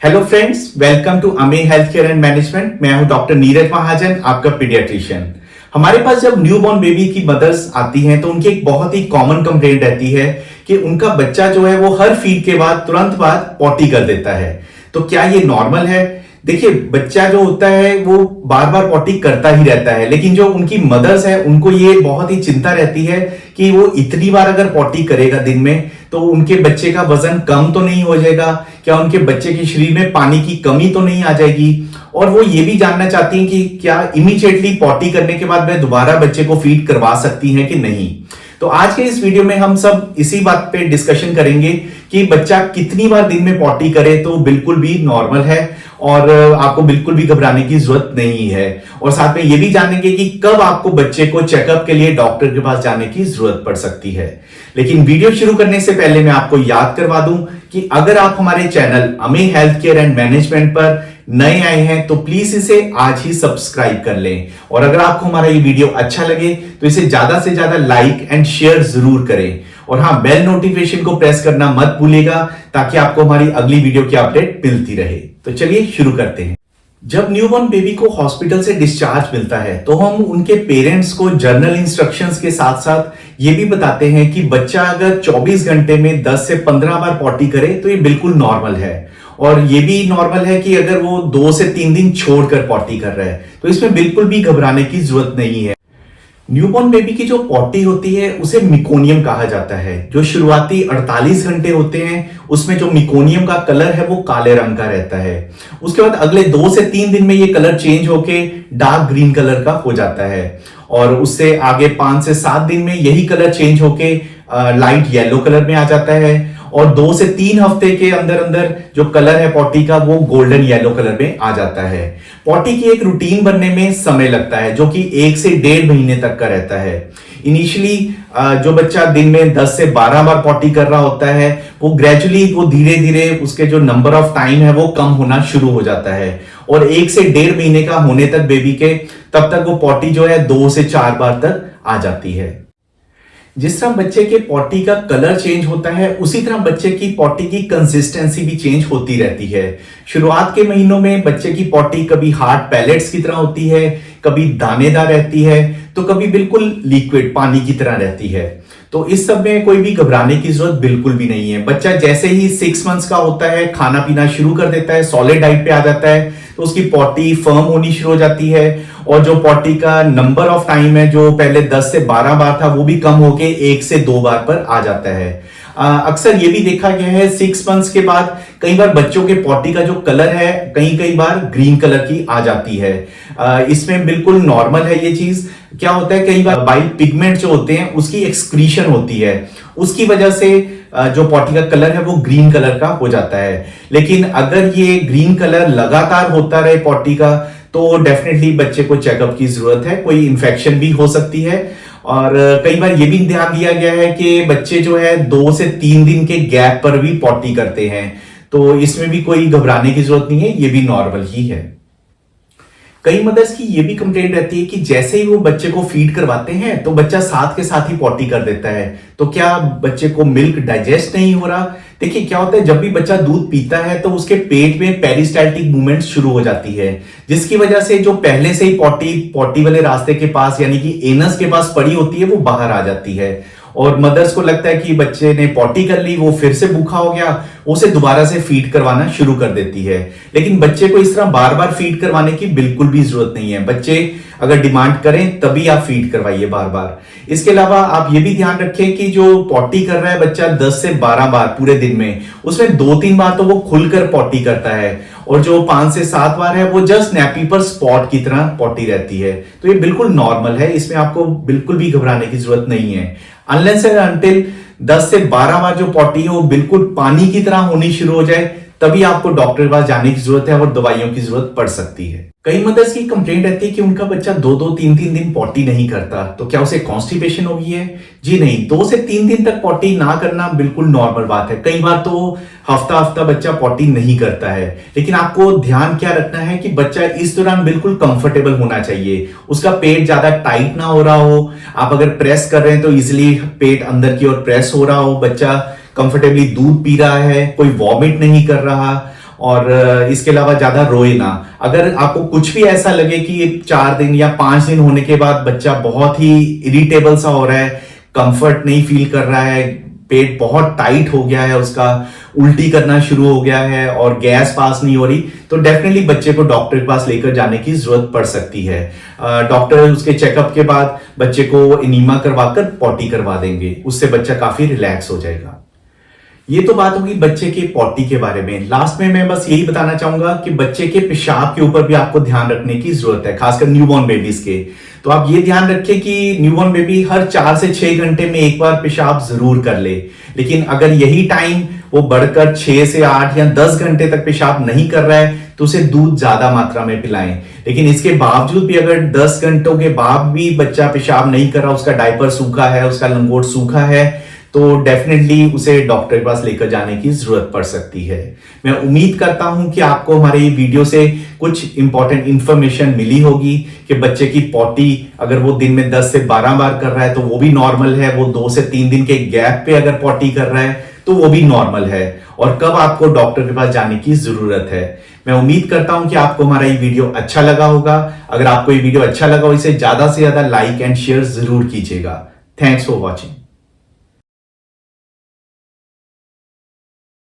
Hello friends, welcome to अमे health care and management. मैं हूं डॉक्टर नीरज महाजन, आपका पीडियाट्रिशियन। हमारे पास जब न्यूबॉर्न बेबी की मदर्स आती हैं तो उनकी एक बहुत ही कॉमन कंप्लेंट रहती है कि उनका बच्चा जो है वो हर फीड के बाद तुरंत बाद पॉटी कर देता है। तो क्या ये नॉर्मल है? देखिए, बच्चा जो होता है वो बार बार पॉटी करता ही रहता है, लेकिन जो उनकी मदर्स है उनको ये बहुत ही चिंता रहती है कि वो इतनी बार अगर पॉटी करेगा दिन में तो उनके बच्चे का वजन कम तो नहीं हो जाएगा, क्या उनके बच्चे के शरीर में पानी की कमी तो नहीं आ जाएगी। और वो ये भी जानना चाहती हैं कि क्या इमीडिएटली पॉटी करने के बाद वे दोबारा बच्चे को फीड करवा सकती हैं कि नहीं। तो आज के इस वीडियो में हम सब इसी बात पे डिस्कशन करेंगे कि बच्चा कितनी बार दिन में पॉटी करे तो बिल्कुल भी नॉर्मल है और आपको बिल्कुल भी घबराने की जरूरत नहीं है। और साथ में ये भी जानेंगे कि कब आपको बच्चे को चेकअप के लिए डॉक्टर के पास जाने की जरूरत पड़ सकती है। लेकिन वीडियो शुरू करने से पहले मैं आपको याद करवा दूं कि अगर आप हमारे चैनल अमे हेल्थ केयर एंड मैनेजमेंट पर नए आए हैं तो प्लीज इसे आज ही सब्सक्राइब कर लें। और अगर आपको हमारा ये वीडियो अच्छा लगे तो इसे ज्यादा से ज्यादा लाइक एंड शेयर जरूर करें। और हाँ, बेल नोटिफिकेशन को प्रेस करना मत भूलिएगा ताकि आपको हमारी अगली वीडियो की अपडेट मिलती रहे। तो चलिए शुरू करते हैं। जब न्यूबॉर्न बेबी को हॉस्पिटल से डिस्चार्ज मिलता है तो हम उनके पेरेंट्स को जर्नल इंस्ट्रक्शंस के साथ साथ ये भी बताते हैं कि बच्चा अगर 24 घंटे में 10 से 15 बार पॉटी करे तो ये बिल्कुल नॉर्मल है। और ये भी नॉर्मल है कि अगर वो 2 से 3 दिन छोड़कर पॉटी कर रहा है तो इसमें बिल्कुल भी घबराने की जरूरत नहीं है। न्यूबॉर्न बेबी की जो पॉटी होती है उसे मिकोनियम कहा जाता है। जो शुरुआती 48 घंटे होते हैं उसमें जो मिकोनियम का कलर है वो काले रंग का रहता है। उसके बाद अगले 2 से 3 दिन में ये कलर चेंज होके डार्क ग्रीन कलर का हो जाता है और उससे आगे 5 से 7 दिन में यही कलर चेंज होके लाइट येलो कलर में आ जाता है और 2 से 3 हफ्ते के अंदर अंदर जो कलर है पॉटी का वो गोल्डन येलो कलर में आ जाता है। पॉटी की एक रूटीन बनने में समय लगता है जो कि 1 से 1.5 महीने तक का रहता है। इनिशियली जो बच्चा दिन में 10 से 12 बार पॉटी कर रहा होता है वो ग्रेजुअली वो धीरे धीरे उसके जो नंबर ऑफ टाइम है वो कम होना शुरू हो जाता है और 1 से 1.5 महीने का होने तक बेबी के तब तक वो पॉटी जो है 2 से 4 बार तक आ जाती है। जिस तरह बच्चे के पॉटी का कलर चेंज होता है उसी तरह बच्चे की पॉटी की कंसिस्टेंसी भी चेंज होती रहती है। शुरुआत के महीनों में बच्चे की पॉटी कभी हार्ड पैलेट्स की तरह होती है, कभी दानेदार रहती है तो कभी बिल्कुल लिक्विड पानी की तरह रहती है। तो इस सब में कोई भी घबराने की जरूरत बिल्कुल भी नहीं है। बच्चा जैसे ही 6 मंथ्स का होता है खाना पीना शुरू कर देता है, सॉलिड डाइट पे आ जाता है तो उसकी पॉटी फर्म होनी शुरू हो जाती है और जो पॉटी का नंबर ऑफ टाइम है जो पहले 10 से 12 बार था वो भी कम होके 1 से 2 बार पर आ जाता है। अक्सर ये भी देखा गया है 6 मंथ्स के बाद कई बार बच्चों के पॉटी का जो कलर है कई बार ग्रीन कलर की आ जाती है। इसमें बिल्कुल नॉर्मल है ये चीज। क्या होता है, कई बार बाइल पिगमेंट जो होते हैं उसकी एक्सक्रीशन होती है, उसकी वजह से जो पॉटी का कलर है वो ग्रीन कलर का हो जाता है। लेकिन अगर ये ग्रीन कलर लगातार होता रहे पॉटी का तो डेफिनेटली बच्चे को चेकअप की जरूरत है, कोई इंफेक्शन भी हो सकती है। और कई बार ये भी ध्यान दिया गया है कि बच्चे जो है 2 से 3 दिन के गैप पर भी पॉटी करते हैं तो इसमें भी कोई घबराने की जरूरत नहीं है, ये भी नॉर्मल ही है। कई मदर्स की ये भी कंप्लेंट रहती है कि जैसे ही वो बच्चे को फीड करवाते हैं तो बच्चा साथ के साथ ही पॉटी कर देता है। तो क्या बच्चे को मिल्क डाइजेस्ट नहीं हो रहा? देखिए, क्या होता है, जब भी बच्चा दूध पीता है तो उसके पेट में पेरिस्टाल्टिक मूवमेंट शुरू हो जाती है जिसकी वजह से जो पहले से ही पॉटी वाले रास्ते के पास यानी कि एनस के पास पड़ी होती है वो बाहर आ जाती है और मदर्स को लगता है कि बच्चे ने पॉटी कर ली, वो फिर से भूखा हो गया, उसे दोबारा से फीड करवाना शुरू कर देती है। लेकिन बच्चे को इस तरह बार बार फीड करवाने की बिल्कुल भी जरूरत नहीं है। बच्चे अगर डिमांड करें तभी आप फीड करवाइए बार बार। इसके अलावा आप ये भी ध्यान रखें कि जो पॉटी कर रहा है बच्चा 10 से 12 बार पूरे दिन में, उसमें 2-3 बार तो वो खुलकर पॉटी करता है और जो 5 से 7 बार है वो जस्ट नैपी पर स्पॉट की तरह पॉटी रहती है। तो ये बिल्कुल नॉर्मल है, इसमें आपको बिल्कुल भी घबराने की जरूरत नहीं है। अनलेस एंड अनटिल 10 से 12 बार जो पॉटी है वो बिल्कुल पानी की तरह होनी शुरू हो जाए तभी आपको डॉक्टर के पास जाने की जरूरत है और दवाइयों की जरूरत पड़ सकती है। कई मदर्स की कंप्लेंट रहती है कि उनका बच्चा 2-2, 3-3 दिन पॉटी नहीं करता, तो क्या उसे कॉन्स्टिपेशन हो गई है? जी नहीं, 2 से 3 दिन तक पॉटी ना करना बिल्कुल नॉर्मल बात है। कई बार तो हफ्ता बच्चा पॉटी नहीं करता है, लेकिन आपको ध्यान क्या रखना है कि बच्चा इस दौरान बिल्कुल कंफर्टेबल होना चाहिए, उसका पेट ज्यादा टाइट ना हो रहा हो। आप अगर प्रेस कर रहे हैं तो इजिली पेट अंदर की ओर प्रेस हो रहा हो, बच्चा कंफर्टेबली दूध पी रहा है, कोई वॉमिट नहीं कर रहा और इसके अलावा ज्यादा रोए ना। अगर आपको कुछ भी ऐसा लगे कि 4 दिन या 5 दिन होने के बाद बच्चा बहुत ही इरिटेबल सा हो रहा है, कंफर्ट नहीं फील कर रहा है, पेट बहुत टाइट हो गया है उसका, उल्टी करना शुरू हो गया है और गैस पास नहीं हो रही, तो डेफिनेटली बच्चे को डॉक्टर के पास लेकर जाने की जरूरत पड़ सकती है। डॉक्टर उसके चेकअप के बाद बच्चे को इनीमा करवाकर पॉटी करवा देंगे, उससे बच्चा काफी रिलैक्स हो जाएगा। ये तो बात होगी बच्चे के पॉटी के बारे में। लास्ट में मैं बस यही बताना चाहूंगा कि बच्चे के पेशाब के ऊपर भी आपको ध्यान रखने की जरूरत है, खासकर न्यूबॉर्न बेबीज के। तो आप ये ध्यान रखें कि न्यूबॉर्न बेबी हर 4 से 6 घंटे में एक बार पेशाब जरूर कर ले। लेकिन अगर यही टाइम वो बढ़कर 6 से 8 या 10 घंटे तक पेशाब नहीं कर रहा है तो उसे दूध ज्यादा मात्रा में पिलाएं। लेकिन इसके बावजूद भी अगर 10 घंटों के बाद भी बच्चा पेशाब नहीं कर रहा, उसका डायपर सूखा है, उसका लंगोट सूखा है, तो डेफिनेटली उसे डॉक्टर के पास लेकर जाने की जरूरत पड़ सकती है। मैं उम्मीद करता हूं कि आपको हमारे ये वीडियो से कुछ इंपॉर्टेंट इंफॉर्मेशन मिली होगी कि बच्चे की पॉटी अगर वो दिन में 10 से 12 बार कर रहा है तो वो भी नॉर्मल है, वो 2 से 3 दिन के गैप पे अगर पॉटी कर रहा है तो वो भी नॉर्मल है, और कब आपको डॉक्टर के पास जाने की जरूरत है। मैं उम्मीद करता हूं कि आपको हमारा ये वीडियो अच्छा लगा होगा। अगर आपको ये वीडियो अच्छा लगा हो, इसे ज्यादा से ज्यादा लाइक एंड शेयर जरूर कीजिएगा। Thanks for watching.